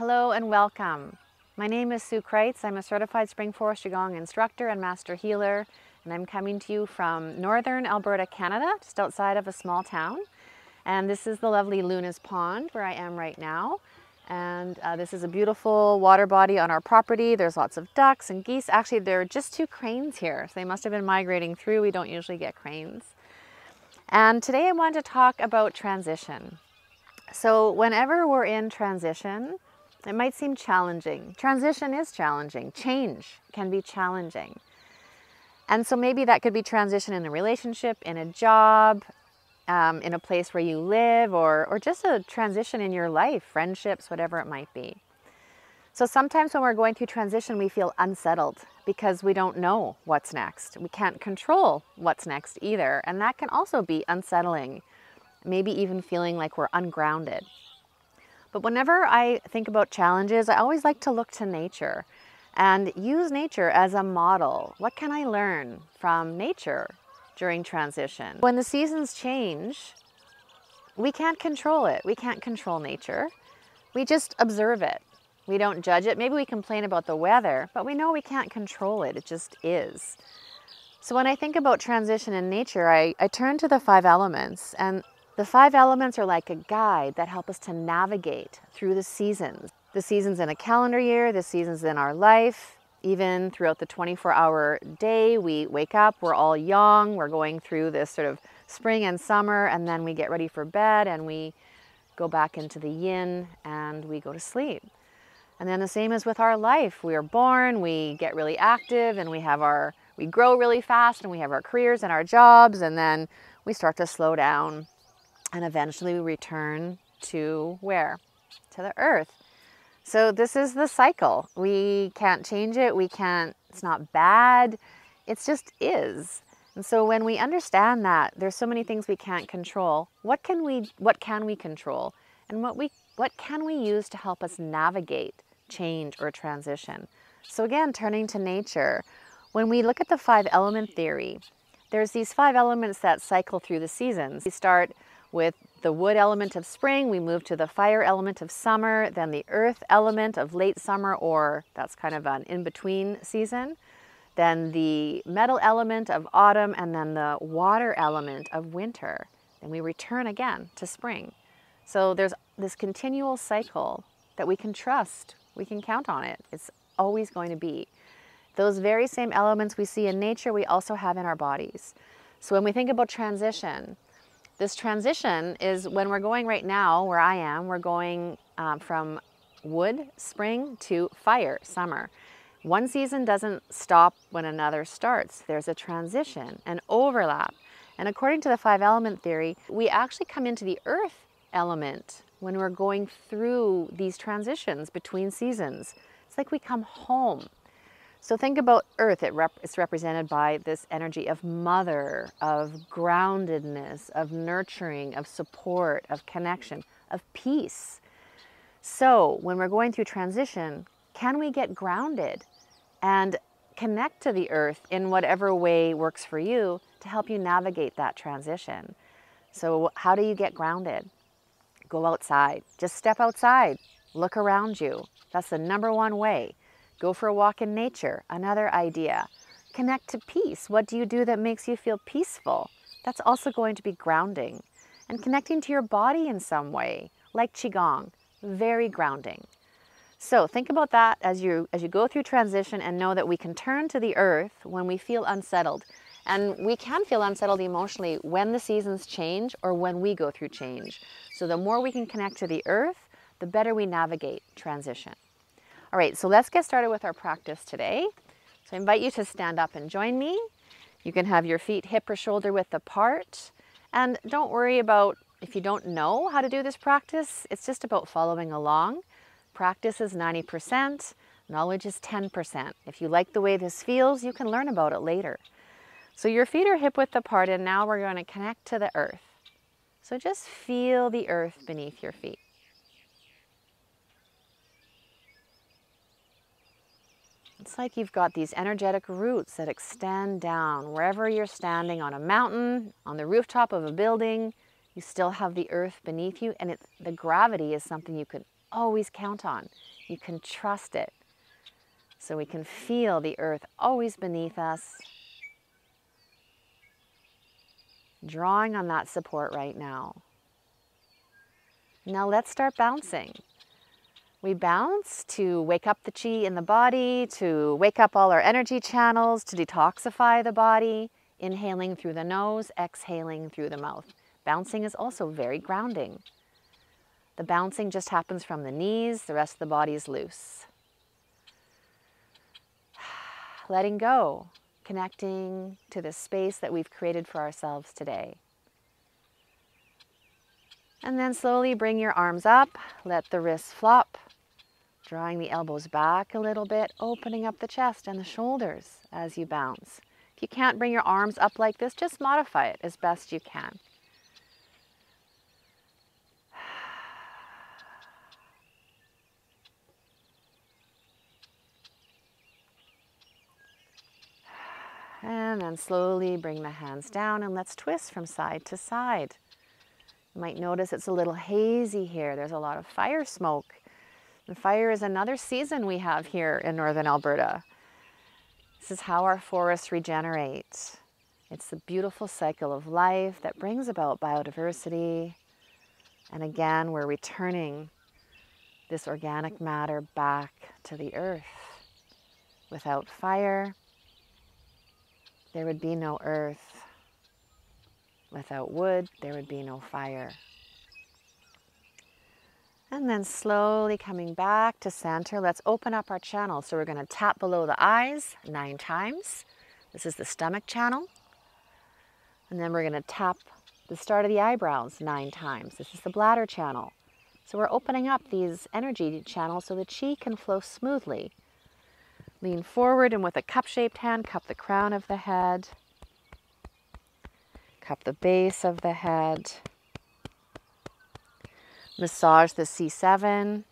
Hello and welcome. My name is Sue Kreitz. I'm a certified Spring Forest Qigong instructor and master healer, and I'm coming to you from northern Alberta, Canada, just outside of a small town. And this is the lovely Luna's Pond where I am right now. And this is a beautiful water body on our property. There's lots of ducks and geese. Actually, there are just 2 cranes here, so they must have been migrating through. We don't usually get cranes. And today I wanted to talk about transition. So whenever we're in transition, it might seem challenging. Transition is challenging. Change can be challenging. And so maybe that could be transition in a relationship, in a job, in a place where you live, or just a transition in your life, friendships, whatever it might be. So sometimes when we're going through transition, we feel unsettled because we don't know what's next. We can't control what's next either. And that can also be unsettling, maybe even feeling like we're ungrounded. But whenever I think about challenges, I always like to look to nature and use nature as a model. What can I learn from nature during transition? When the seasons change, we can't control it. We can't control nature. We just observe it. We don't judge it. Maybe we complain about the weather, but we know we can't control it. It just is. So when I think about transition in nature, I turn to the 5 elements, and the 5 elements are like a guide that help us to navigate through the seasons. The seasons in a calendar year, the seasons in our life, even throughout the 24-hour day, we wake up, we're all young, we're going through this sort of spring and summer, and then we get ready for bed and we go back into the yin and we go to sleep. And then the same as with our life. We are born, we get really active, and we grow really fast, and we have our careers and our jobs, and then we start to slow down. And eventually we return to where? To the earth. So this is the cycle. We can't change it. It's not bad. It just is. And so when we understand that there's so many things we can't control, what can we control? And what can we use to help us navigate change or transition? So again, turning to nature, when we look at the 5 element theory, there's these 5 elements that cycle through the seasons. We start with the wood element of spring, we move to the fire element of summer, then the earth element of late summer, or that's kind of an in-between season, then the metal element of autumn, and then the water element of winter. Then we return again to spring. So there's this continual cycle that we can trust, we can count on it. It's always going to be. Those very same elements we see in nature, we also have in our bodies. So when we think about transition, this transition is when we're going right now, where I am, we're going from wood, spring, to fire, summer. One season doesn't stop when another starts. There's a transition, an overlap. And according to the 5 element theory, we actually come into the earth element when we're going through these transitions between seasons. It's like we come home. So think about earth. It's represented by this energy of mother, of groundedness, of nurturing, of support, of connection, of peace. So when we're going through transition, can we get grounded and connect to the earth in whatever way works for you to help you navigate that transition? So how do you get grounded? Go outside. Just step outside. Look around you. That's the #1 way. Go for a walk in nature, another idea. Connect to peace. What do you do that makes you feel peaceful? That's also going to be grounding. And connecting to your body in some way, like Qigong, very grounding. So think about that as you go through transition, and know that we can turn to the earth when we feel unsettled. And we can feel unsettled emotionally when the seasons change or when we go through change. So the more we can connect to the earth, the better we navigate transition. All right, so let's get started with our practice today. So I invite you to stand up and join me. You can have your feet hip or shoulder width apart. And don't worry about if you don't know how to do this practice. It's just about following along. Practice is 90%, knowledge is 10%. If you like the way this feels, you can learn about it later. So your feet are hip width apart, and now we're going to connect to the earth. So just feel the earth beneath your feet. It's like you've got these energetic roots that extend down. Wherever you're standing, on a mountain, on the rooftop of a building, you still have the earth beneath you, and the gravity is something you could always count on. You can trust it. So we can feel the earth always beneath us, drawing on that support right now. Now let's start bouncing. We bounce to wake up the chi in the body, to wake up all our energy channels, to detoxify the body, inhaling through the nose, exhaling through the mouth. Bouncing is also very grounding. The bouncing just happens from the knees, the rest of the body is loose. Letting go, connecting to the space that we've created for ourselves today. And then slowly bring your arms up, let the wrists flop, drawing the elbows back a little bit, opening up the chest and the shoulders as you bounce. If you can't bring your arms up like this, just modify it as best you can. And then slowly bring the hands down and let's twist from side to side. You might notice it's a little hazy here. There's a lot of fire smoke. And fire is another season we have here in northern Alberta. This is how our forests regenerate. It's the beautiful cycle of life that brings about biodiversity. And again, we're returning this organic matter back to the earth. Without fire, there would be no earth. Without wood, there would be no fire. And then slowly coming back to center, let's open up our channel. So we're going to tap below the eyes 9 times. This is the stomach channel. And then we're going to tap the start of the eyebrows 9 times. This is the bladder channel. So we're opening up these energy channels so the chi can flow smoothly. Lean forward and with a cup-shaped hand, cup the crown of the head. Cup the base of the head. Massage the C7.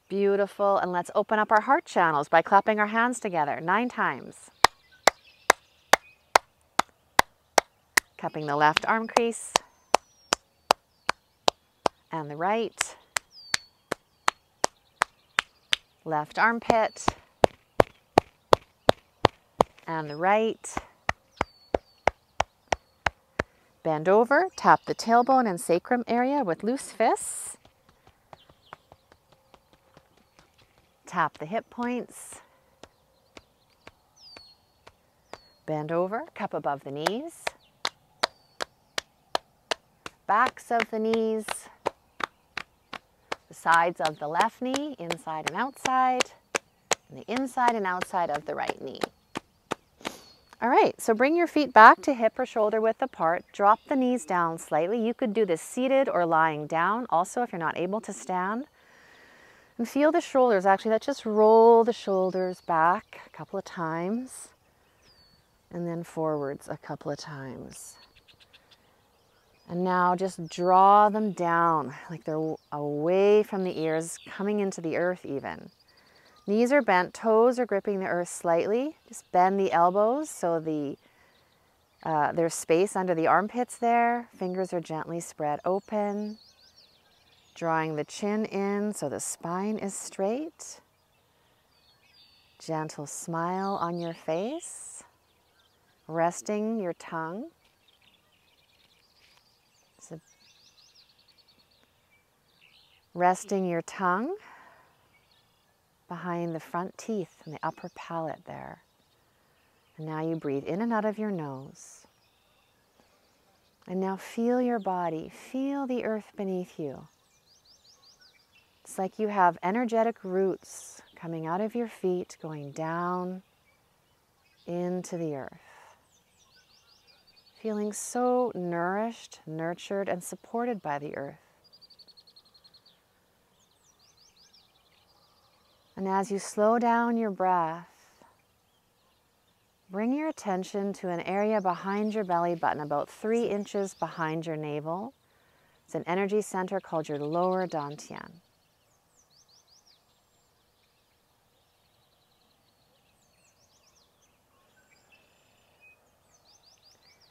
Beautiful. And let's open up our heart channels by clapping our hands together 9 times. Cupping the left arm crease and the right. Left armpit and the right. Bend over, tap the tailbone and sacrum area with loose fists. Tap the hip points. Bend over, cup above the knees. Backs of the knees. The sides of the left knee, inside and outside. And the inside and outside of the right knee. All right, so bring your feet back to hip or shoulder width apart. Drop the knees down slightly. You could do this seated or lying down. Also, if you're not able to stand. And feel the shoulders. Actually, let's just roll the shoulders back a couple of times. And then forwards a couple of times. And now just draw them down like they're away from the ears, coming into the earth even. Knees are bent, toes are gripping the earth slightly. Just bend the elbows so there's space under the armpits there. Fingers are gently spread open. Drawing the chin in so the spine is straight. Gentle smile on your face. Resting your tongue. So resting your tongue behind the front teeth and the upper palate there. And now you breathe in and out of your nose. And now feel your body, feel the earth beneath you. It's like you have energetic roots coming out of your feet, going down into the earth. Feeling so nourished, nurtured, and supported by the earth. And as you slow down your breath, bring your attention to an area behind your belly button, about 3 inches behind your navel. It's an energy center called your lower dantian.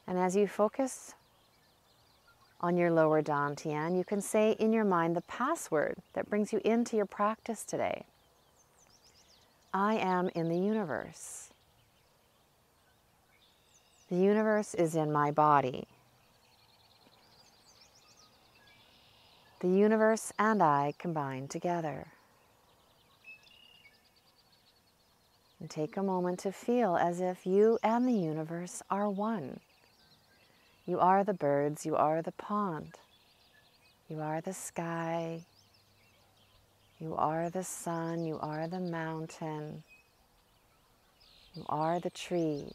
And as you focus on your lower dantian, you can say in your mind the password that brings you into your practice today. I am in the universe. The universe is in my body. The universe and I combine together. And take a moment to feel as if you and the universe are one. You are the birds, you are the pond, you are the sky, you are the sun, you are the mountain, you are the tree.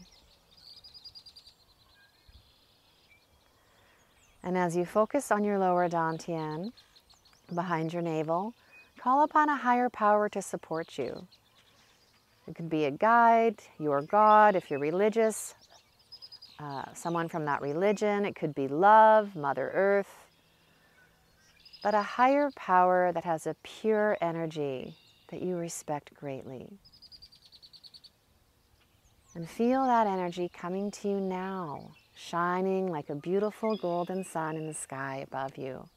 And as you focus on your lower dantian, behind your navel, call upon a higher power to support you. It could be a guide, your God, if you're religious, someone from that religion. It could be love, Mother Earth, but a higher power that has a pure energy that you respect greatly. And feel that energy coming to you now, shining like a beautiful golden sun in the sky above you,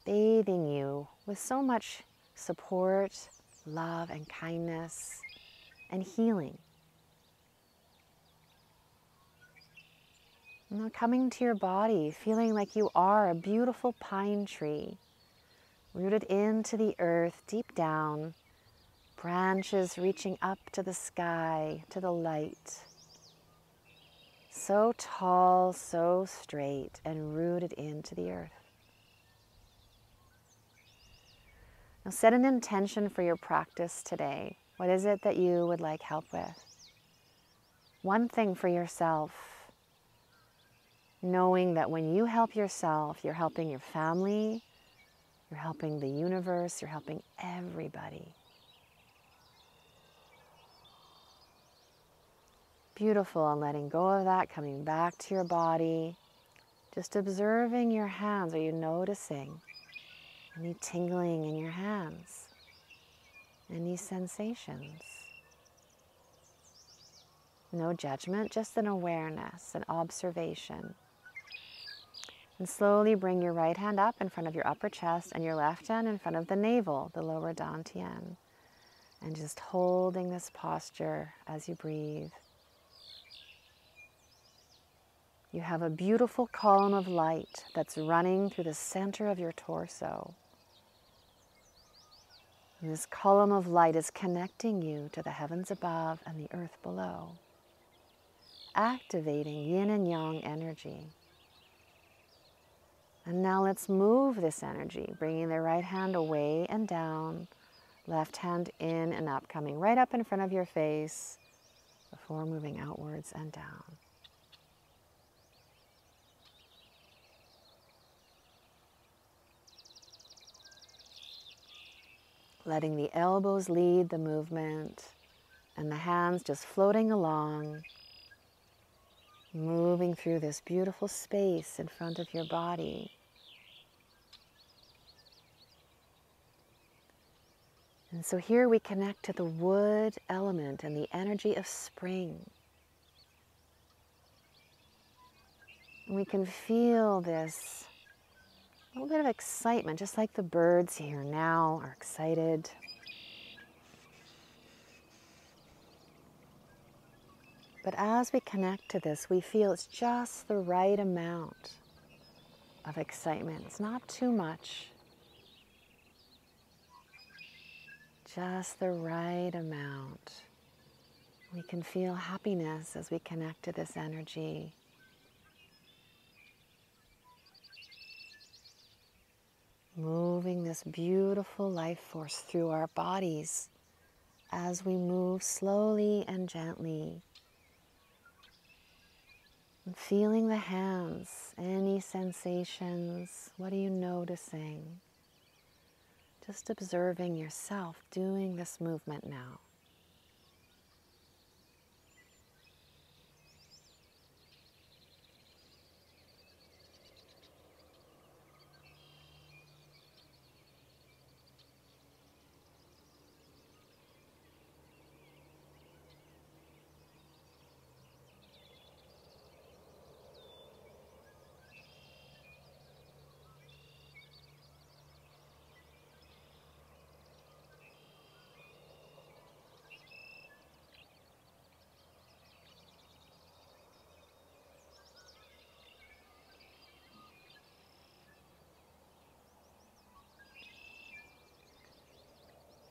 bathing you with so much support, love, and kindness, and healing. Now coming to your body, feeling like you are a beautiful pine tree, rooted into the earth, deep down, branches reaching up to the sky, to the light. So tall, so straight, and rooted into the earth. Now set an intention for your practice today. What is it that you would like help with? One thing for yourself, knowing that when you help yourself, you're helping your family, you're helping the universe, you're helping everybody. Beautiful, and letting go of that, coming back to your body, just observing your hands. Are you noticing any tingling in your hands? Any sensations? No judgment, just an awareness, an observation. And slowly bring your right hand up in front of your upper chest and your left hand in front of the navel, the lower dantian. And just holding this posture as you breathe. You have a beautiful column of light that's running through the center of your torso. And this column of light is connecting you to the heavens above and the earth below, activating yin and yang energy. And now let's move this energy, bringing the right hand away and down, left hand in and up, coming right up in front of your face before moving outwards and down. Letting the elbows lead the movement and the hands just floating along, moving through this beautiful space in front of your body. And so here we connect to the wood element and the energy of spring. And we can feel this little bit of excitement, just like the birds here now are excited. But as we connect to this, we feel it's just the right amount of excitement. It's not too much. Just the right amount. We can feel happiness as we connect to this energy. Moving this beautiful life force through our bodies as we move slowly and gently. And feeling the hands, any sensations, what are you noticing? Just observing yourself doing this movement now.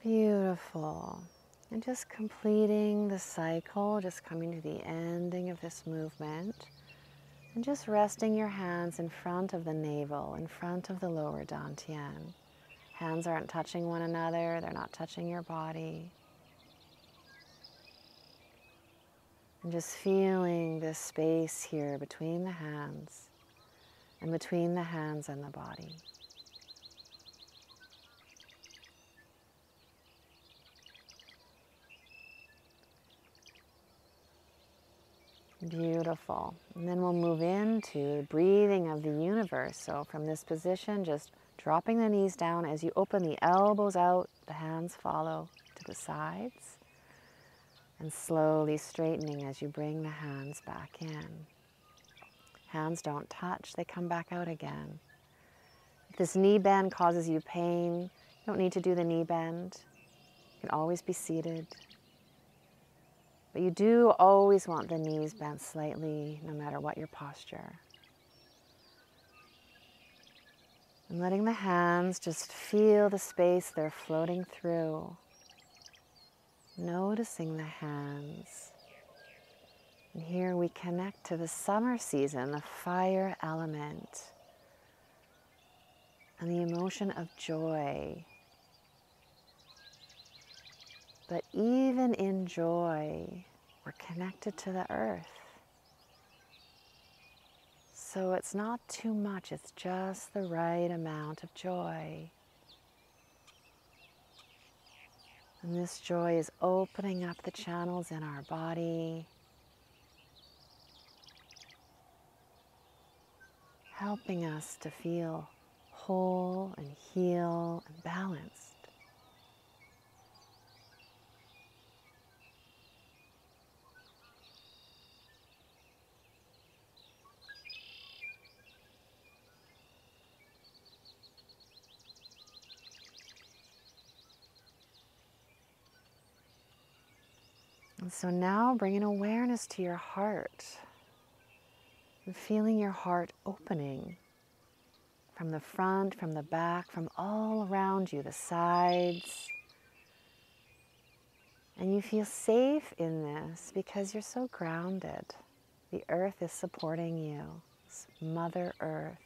Beautiful. And just completing the cycle, just coming to the ending of this movement. And just resting your hands in front of the navel, in front of the lower dantian. Hands aren't touching one another, they're not touching your body. And just feeling this space here between the hands and between the hands and the body. Beautiful. And then we'll move into breathing of the universe. So from this position, just dropping the knees down as you open the elbows out, the hands follow to the sides. And slowly straightening as you bring the hands back in. Hands don't touch, they come back out again. If this knee bend causes you pain, you don't need to do the knee bend. You can always be seated. But you do always want the knees bent slightly, no matter what your posture. And letting the hands just feel the space they're floating through. Noticing the hands. And here we connect to the summer season, the fire element, and the emotion of joy. But even in joy, we're connected to the earth. So it's not too much, it's just the right amount of joy. And this joy is opening up the channels in our body, helping us to feel whole and heal and balanced. And so now bringing awareness to your heart and feeling your heart opening from the front, from the back, from all around you, the sides. And you feel safe in this because you're so grounded. The earth is supporting you. It's Mother Earth.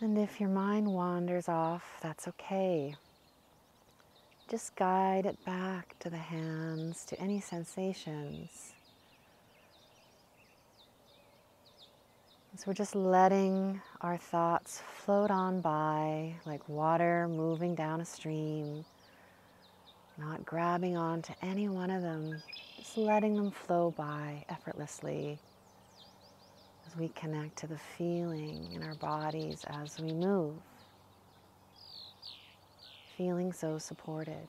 And if your mind wanders off, that's okay. Just guide it back to the hands, to any sensations. So we're just letting our thoughts float on by like water moving down a stream, not grabbing onto any one of them, just letting them flow by effortlessly as we connect to the feeling in our bodies as we move. Feeling so supported.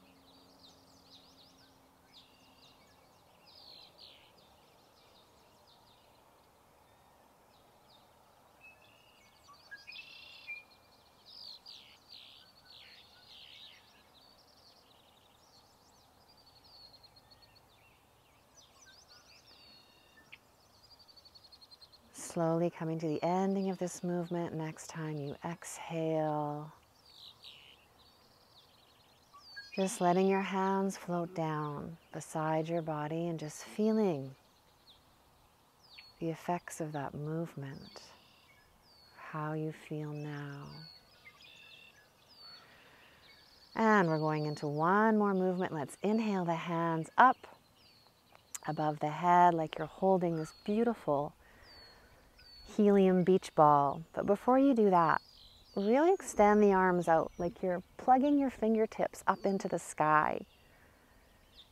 Slowly coming to the ending of this movement. Next time you exhale, just letting your hands float down beside your body and just feeling the effects of that movement, how you feel now. And we're going into one more movement. Let's inhale the hands up above the head like you're holding this beautiful helium beach ball. But before you do that, really extend the arms out like you're plugging your fingertips up into the sky.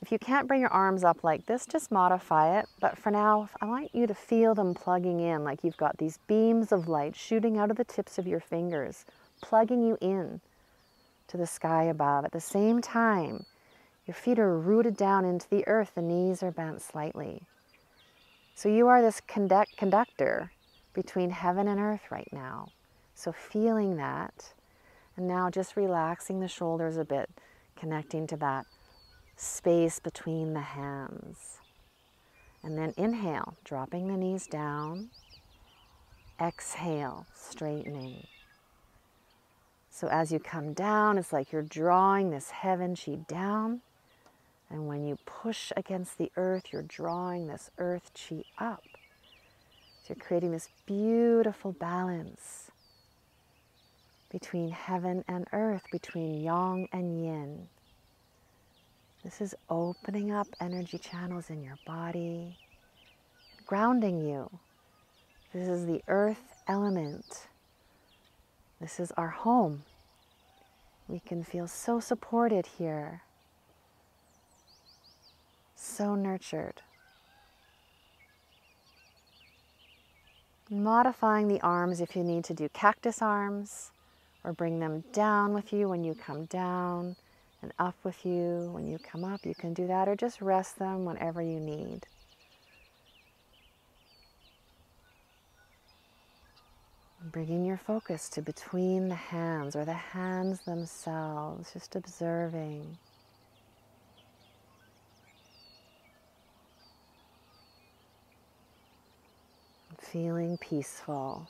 If you can't bring your arms up like this, just modify it. But for now, I want you to feel them plugging in, like you've got these beams of light shooting out of the tips of your fingers, plugging you in to the sky above. At the same time, your feet are rooted down into the earth, the knees are bent slightly. So you are this conductor between heaven and earth right now. So feeling that, and now just relaxing the shoulders a bit, connecting to that space between the hands. And then inhale, dropping the knees down. Exhale, straightening. So as you come down, it's like you're drawing this heaven chi down. And when you push against the earth, you're drawing this earth chi up. So you're creating this beautiful balance between heaven and earth, between yang and yin. This is opening up energy channels in your body, grounding you. This is the earth element. This is our home. We can feel so supported here, so nurtured. Modifying the arms if you need to do cactus arms, or bring them down with you when you come down, and up with you when you come up. You can do that, or just rest them whenever you need. Bringing your focus to between the hands, or the hands themselves, just observing. Feeling peaceful.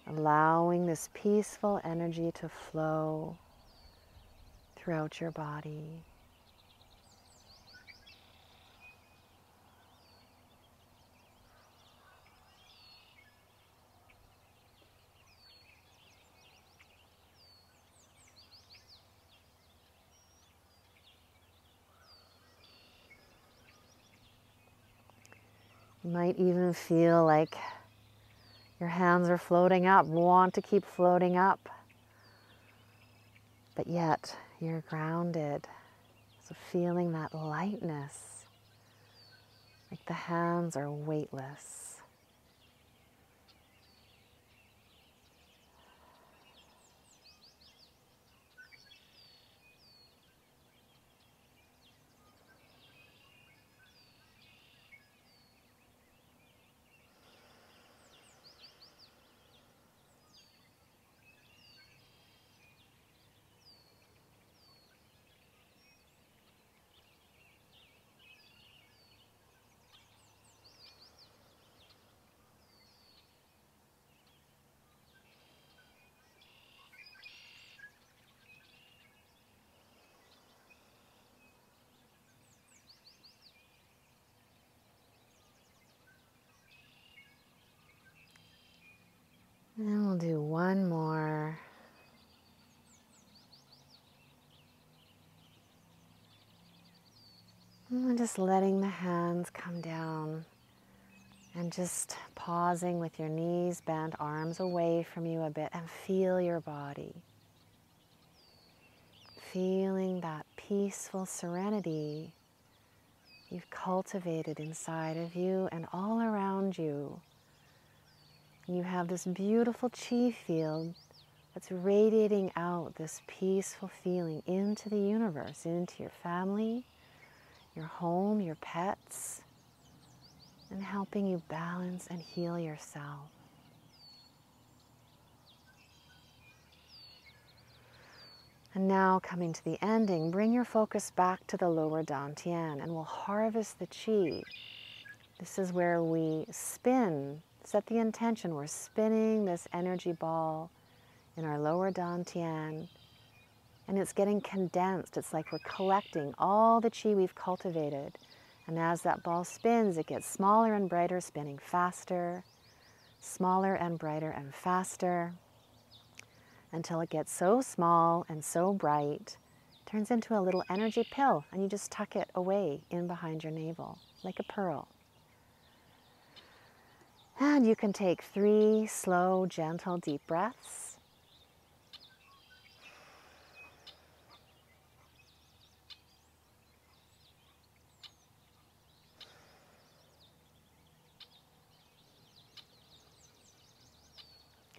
Allowing this peaceful energy to flow throughout your body. You might even feel like your hands are floating up, want to keep floating up, but yet you're grounded. So feeling that lightness, like the hands are weightless. And we'll do one more. And just letting the hands come down and just pausing with your knees bent, arms away from you a bit, and feel your body. Feeling that peaceful serenity you've cultivated inside of you and all around you. You have this beautiful chi field that's radiating out this peaceful feeling into the universe, into your family, your home, your pets, and helping you balance and heal yourself. And now, coming to the ending, bring your focus back to the lower dantian, and we'll harvest the chi. This is where we spin. Set the intention, we're spinning this energy ball in our lower dantian, and it's getting condensed. It's like we're collecting all the chi we've cultivated. And as that ball spins, it gets smaller and brighter, spinning faster, smaller and brighter and faster, until it gets so small and so bright, it turns into a little energy pill, and you just tuck it away in behind your navel, like a pearl. And you can take 3 slow, gentle, deep breaths.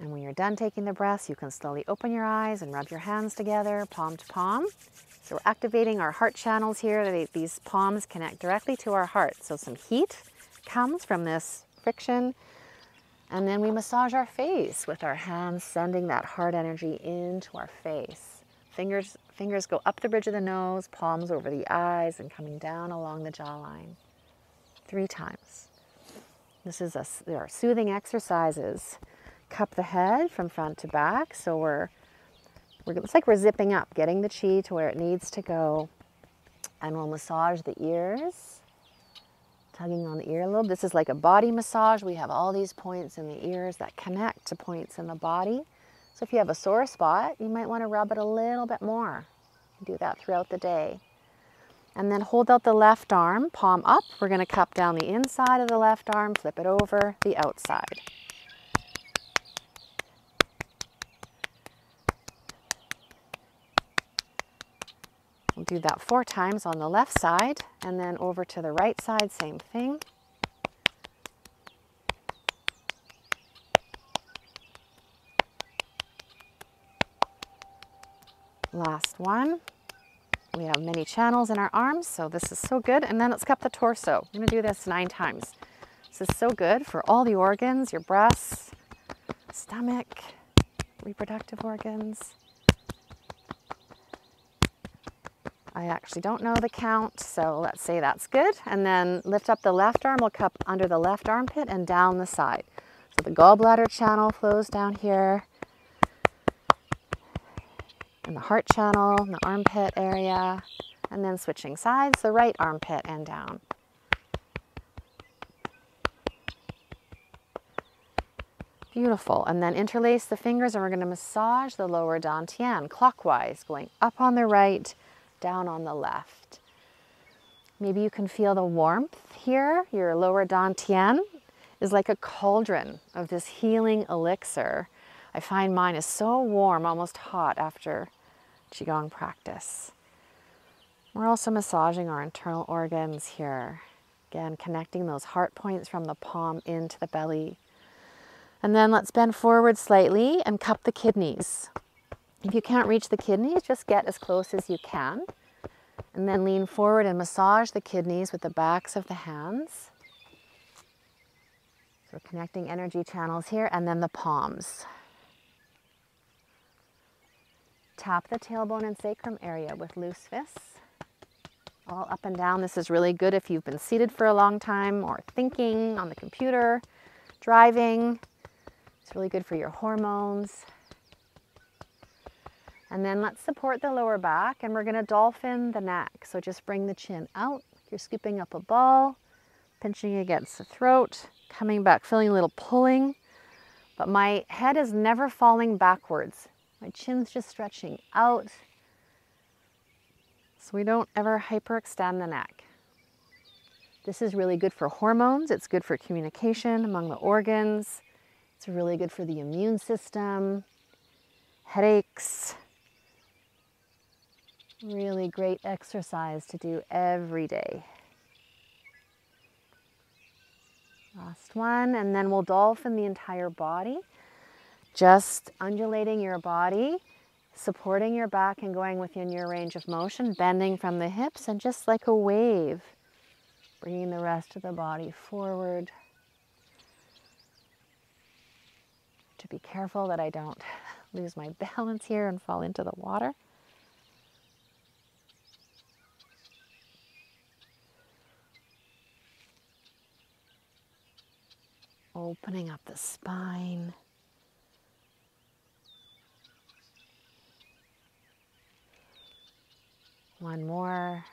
And when you're done taking the breaths, you can slowly open your eyes and rub your hands together, palm to palm. So we're activating our heart channels here. These palms connect directly to our heart. So some heat comes from this friction. And then we massage our face with our hands, sending that heart energy into our face. Fingers go up the bridge of the nose, palms over the eyes, and coming down along the jawline. 3 times. There are soothing exercises. Cup the head from front to back. So it's like we're zipping up, getting the chi to where it needs to go. And we'll massage the ears, tugging on the earlobe. This is like a body massage. We have all these points in the ears that connect to points in the body. So if you have a sore spot, you might want to rub it a little bit more. Do that throughout the day. And then hold out the left arm, palm up. We're going to cup down the inside of the left arm, flip it over the outside. We'll do that 4 times on the left side, and then over to the right side, same thing. Last one. We have many channels in our arms, so this is so good. And then let's cup the torso. I'm going to do this 9 times. This is so good for all the organs, your breasts, stomach, reproductive organs. I actually don't know the count, so let's say that's good. And then lift up the left arm, we'll cup under the left armpit and down the side. So the gallbladder channel flows down here, and the heart channel, and the armpit area, and then switching sides, the right armpit and down. Beautiful. And then interlace the fingers, and we're going to massage the lower dantian clockwise, going up on the right, down on the left. Maybe you can feel the warmth here. Your lower dantian is like a cauldron of this healing elixir. I find mine is so warm, almost hot after Qigong practice. We're also massaging our internal organs here. Again, connecting those heart points from the palm into the belly. And then let's bend forward slightly and cup the kidneys. If you can't reach the kidneys, just get as close as you can. And then lean forward and massage the kidneys with the backs of the hands. So we're connecting energy channels here, and then the palms. Tap the tailbone and sacrum area with loose fists. All up and down. This is really good if you've been seated for a long time or thinking on the computer, driving. It's really good for your hormones. And then let's support the lower back, and we're going to dolphin the neck. So just bring the chin out. You're scooping up a ball, pinching against the throat, coming back, feeling a little pulling. But my head is never falling backwards. My chin's just stretching out. So we don't ever hyperextend the neck. This is really good for hormones. It's good for communication among the organs. It's really good for the immune system, headaches. Really great exercise to do every day. Last one, and then we'll dolphin the entire body. Just undulating your body, supporting your back and going within your range of motion, bending from the hips, and just like a wave, bringing the rest of the body forward. To be careful that I don't lose my balance here and fall into the water. Opening up the spine. One more.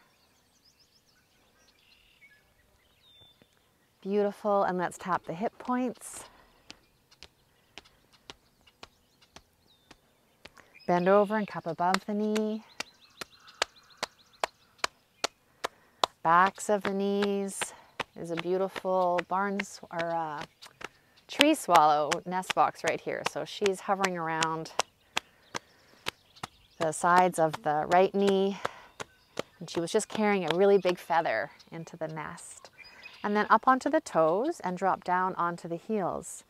Beautiful. And let's tap the hip points. Bend over and cup above the knee. Backs of the knees. There's a beautiful tree swallow nest box right here. So she's hovering around the sides of the right knee. And she was just carrying a really big feather into the nest. And then up onto the toes and drop down onto the heels.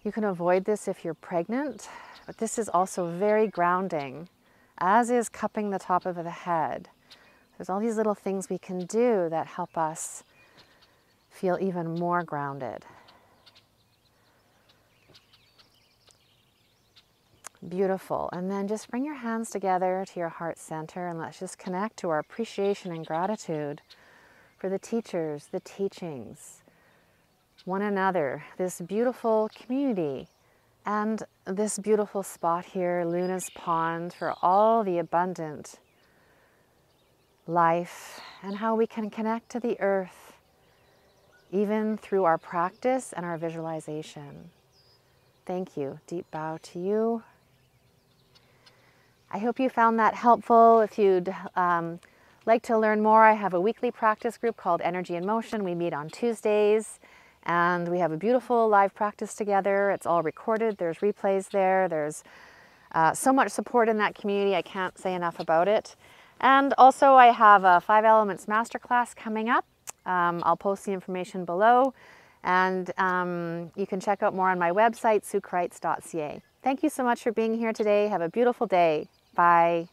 You can avoid this if you're pregnant, but this is also very grounding, as is cupping the top of the head. There's all these little things we can do that help us feel even more grounded. Beautiful. And then just bring your hands together to your heart center and let's just connect to our appreciation and gratitude for the teachers, the teachings, one another, this beautiful community, and this beautiful spot here, Luna's Pond, for all the abundant life and how we can connect to the earth even through our practice and our visualization. Thank you. Deep bow to you. I hope you found that helpful. If you'd like to learn more, I have a weekly practice group called Energy in Motion. We meet on Tuesdays and we have a beautiful live practice together. It's all recorded. There's replays there. There's so much support in that community. I can't say enough about it. And also I have a 5 Elements Masterclass coming up. I'll post the information below, and you can check out more on my website, suekreitz.ca. Thank you so much for being here today. Have a beautiful day. Bye.